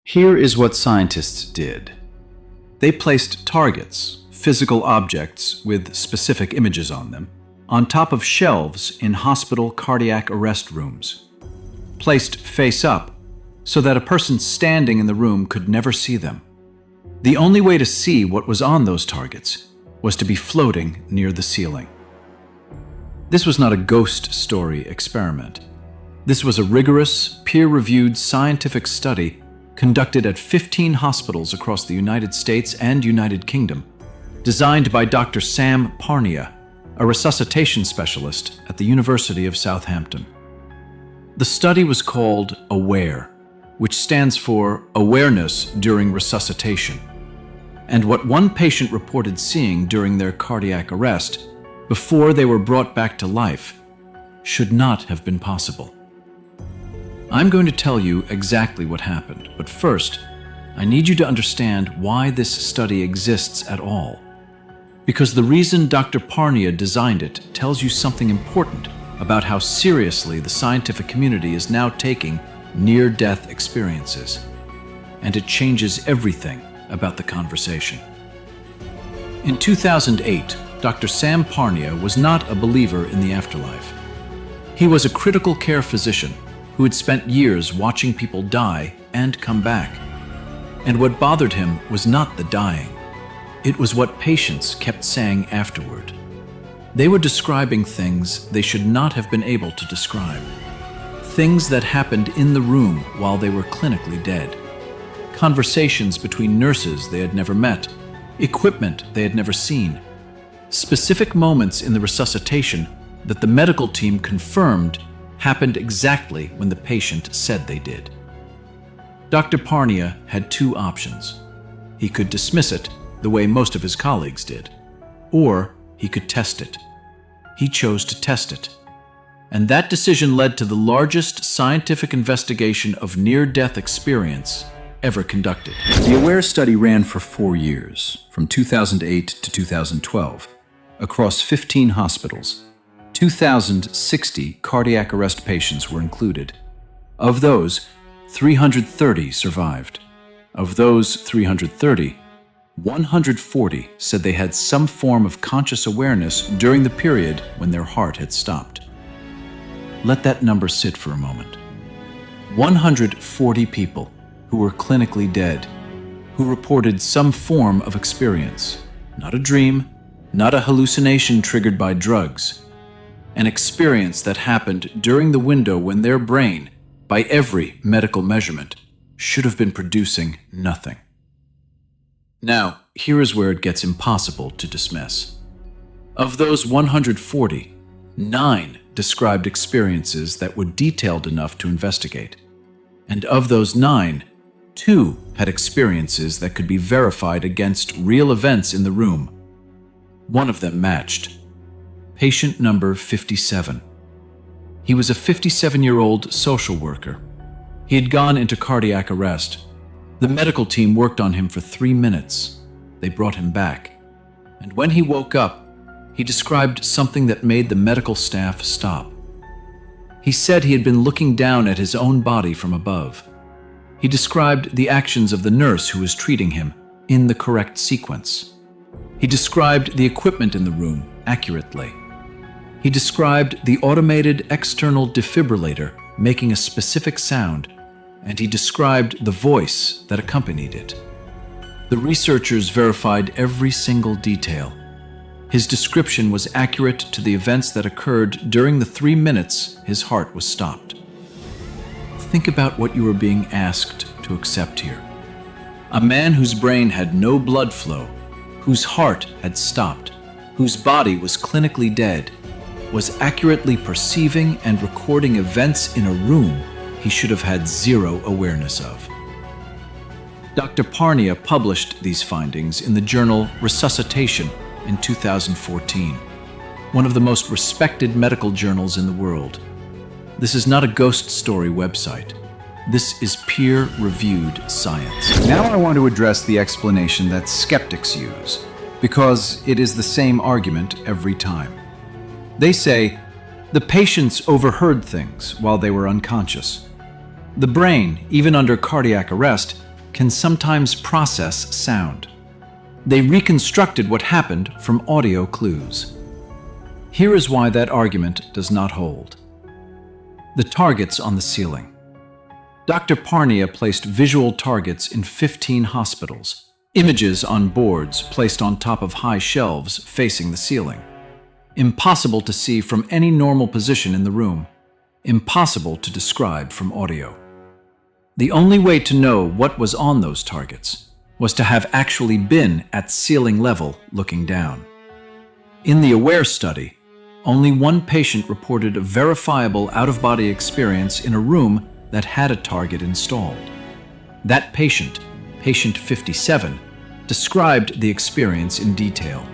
Here is what scientists did. They placed targets, physical objects with specific images on them, on top of shelves in hospital cardiac arrest rooms. Placed face up, so that a person standing in the room could never see them. The only way to see what was on those targets was to be floating near the ceiling. This was not a ghost story experiment. This was a rigorous, peer-reviewed scientific study conducted at 15 hospitals across the United States and United Kingdom, designed by Dr. Sam Parnia, a resuscitation specialist at the University of Southampton. The study was called AWARE, which stands for Awareness During Resuscitation. And what one patient reported seeing during their cardiac arrest, before they were brought back to life, should not have been possible. I'm going to tell you exactly what happened, but first, I need you to understand why this study exists at all. Because the reason Dr. Parnia designed it tells you something important about how seriously the scientific community is now taking near-death experiences. And it changes everything about the conversation. In 2008, Dr. Sam Parnia was not a believer in the afterlife. He was a critical care physician who had spent years watching people die and come back. And what bothered him was not the dying. It was what patients kept saying afterward. They were describing things they should not have been able to describe. Things that happened in the room while they were clinically dead. Conversations between nurses they had never met, equipment they had never seen, specific moments in the resuscitation that the medical team confirmed happened exactly when the patient said they did. Dr. Parnia had two options. He could dismiss it the way most of his colleagues did, or he could test it. He chose to test it. And that decision led to the largest scientific investigation of near-death experience ever conducted. The AWARE study ran for 4 years, from 2008 to 2012, across 15 hospitals. 2,060 cardiac arrest patients were included. Of those, 330 survived. Of those 330, 140 said they had some form of conscious awareness during the period when their heart had stopped. Let that number sit for a moment. 140 people who were clinically dead, who reported some form of experience, not a dream, not a hallucination triggered by drugs, an experience that happened during the window when their brain, by every medical measurement, should have been producing nothing. Now, here is where it gets impossible to dismiss. Of those 140, 9 described experiences that were detailed enough to investigate. And of those 9, 2 had experiences that could be verified against real events in the room. One of them matched. Patient number 57. He was a 57-year-old social worker. He had gone into cardiac arrest. The medical team worked on him for 3 minutes. They brought him back. And when he woke up, he described something that made the medical staff stop. He said he had been looking down at his own body from above. He described the actions of the nurse who was treating him in the correct sequence. He described the equipment in the room accurately. He described the automated external defibrillator making a specific sound, and he described the voice that accompanied it. The researchers verified every single detail. His description was accurate to the events that occurred during the 3 minutes his heart was stopped. Think about what you were being asked to accept here. A man whose brain had no blood flow, whose heart had stopped, whose body was clinically dead, was accurately perceiving and recording events in a room he should have had zero awareness of. Dr. Parnia published these findings in the journal Resuscitation in 2014, one of the most respected medical journals in the world. This is not a ghost story website. This is peer-reviewed science. Now I want to address the explanation that skeptics use, because it is the same argument every time. They say, the patients overheard things while they were unconscious. The brain, even under cardiac arrest, can sometimes process sound. They reconstructed what happened from audio clues. Here is why that argument does not hold. The targets on the ceiling. Dr. Parnia placed visual targets in 15 hospitals, images on boards placed on top of high shelves facing the ceiling. Impossible to see from any normal position in the room. Impossible to describe from audio. The only way to know what was on those targets was to have actually been at ceiling level looking down. In the AWARE study, only one patient reported a verifiable out-of-body experience in a room that had a target installed. That patient, patient 57, described the experience in detail.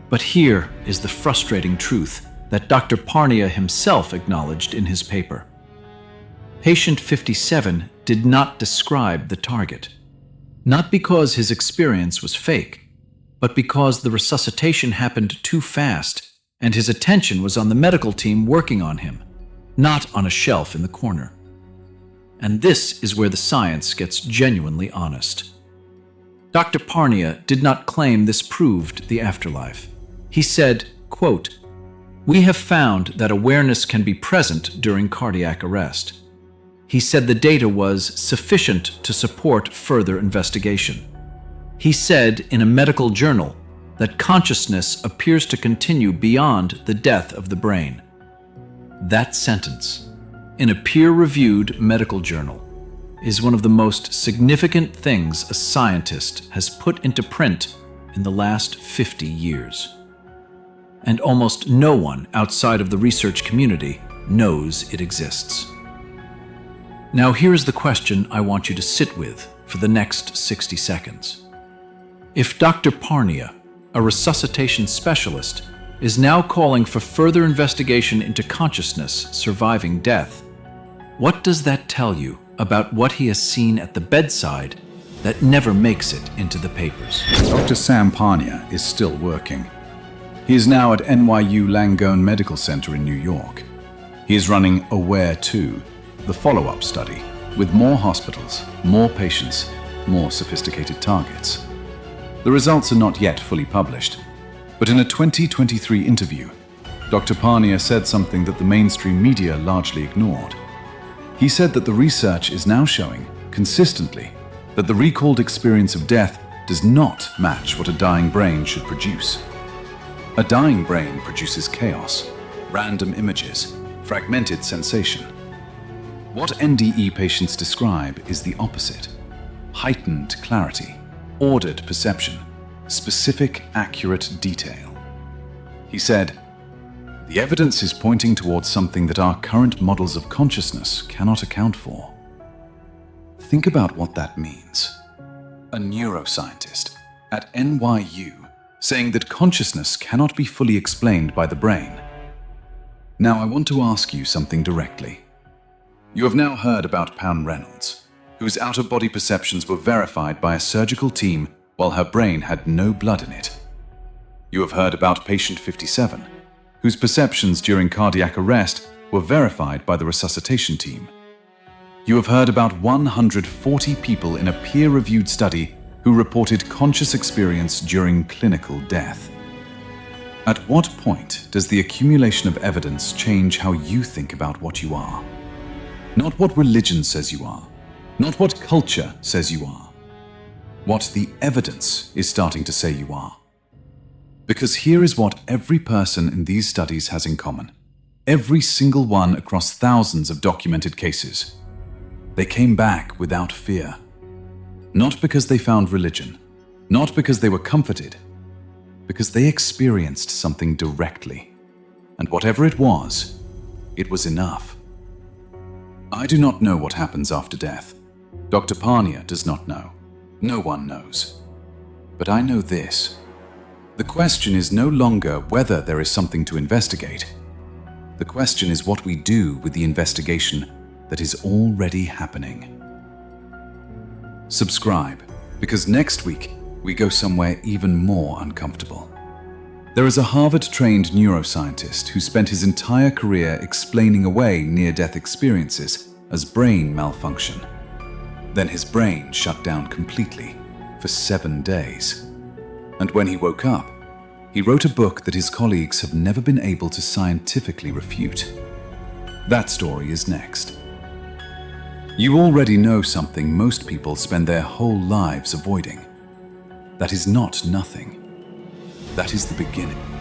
But here is the frustrating truth that Dr. Parnia himself acknowledged in his paper. Patient 57 did not describe the target, not because his experience was fake, but because the resuscitation happened too fast and his attention was on the medical team working on him, not on a shelf in the corner. And this is where the science gets genuinely honest. Dr. Parnia did not claim this proved the afterlife. He said, quote, "We have found that awareness can be present during cardiac arrest." He said the data was sufficient to support further investigation. He said in a medical journal that consciousness appears to continue beyond the death of the brain. That sentence, in a peer-reviewed medical journal, is one of the most significant things a scientist has put into print in the last 50 years. And almost no one outside of the research community knows it exists. Now here's the question I want you to sit with for the next 60 seconds. If Dr. Parnia, a resuscitation specialist, is now calling for further investigation into consciousness surviving death, what does that tell you about what he has seen at the bedside that never makes it into the papers? Dr. Sam Parnia is still working. He is now at NYU Langone Medical Center in New York. He is running AWARE 2, the follow-up study, with more hospitals, more patients, more sophisticated targets. The results are not yet fully published, but in a 2023 interview, Dr. Parnia said something that the mainstream media largely ignored. He said that the research is now showing, consistently, that the recalled experience of death does not match what a dying brain should produce. A dying brain produces chaos, random images, fragmented sensation. What NDE patients describe is the opposite: heightened clarity, ordered perception, specific, accurate detail. He said, "The evidence is pointing towards something that our current models of consciousness cannot account for." Think about what that means. A neuroscientist at NYU saying that consciousness cannot be fully explained by the brain. Now I want to ask you something directly. You have now heard about Pam Reynolds, whose out-of-body perceptions were verified by a surgical team while her brain had no blood in it. You have heard about patient 57, whose perceptions during cardiac arrest were verified by the resuscitation team. You have heard about 140 people in a peer-reviewed study who reported conscious experience during clinical death. At what point does the accumulation of evidence change how you think about what you are? Not what religion says you are, not what culture says you are. What the evidence is starting to say you are. Because here is what every person in these studies has in common. Every single one across thousands of documented cases. They came back without fear. Not because they found religion, not because they were comforted, because they experienced something directly. And whatever it was enough. I do not know what happens after death. Dr. Parnia does not know. No one knows. But I know this. The question is no longer whether there is something to investigate. The question is what we do with the investigation that is already happening. Subscribe, because next week we go somewhere even more uncomfortable. There is a Harvard-trained neuroscientist who spent his entire career explaining away near-death experiences as brain malfunction. Then his brain shut down completely for 7 days. And when he woke up, he wrote a book that his colleagues have never been able to scientifically refute. That story is next. You already know something most people spend their whole lives avoiding. That is not nothing. That is the beginning.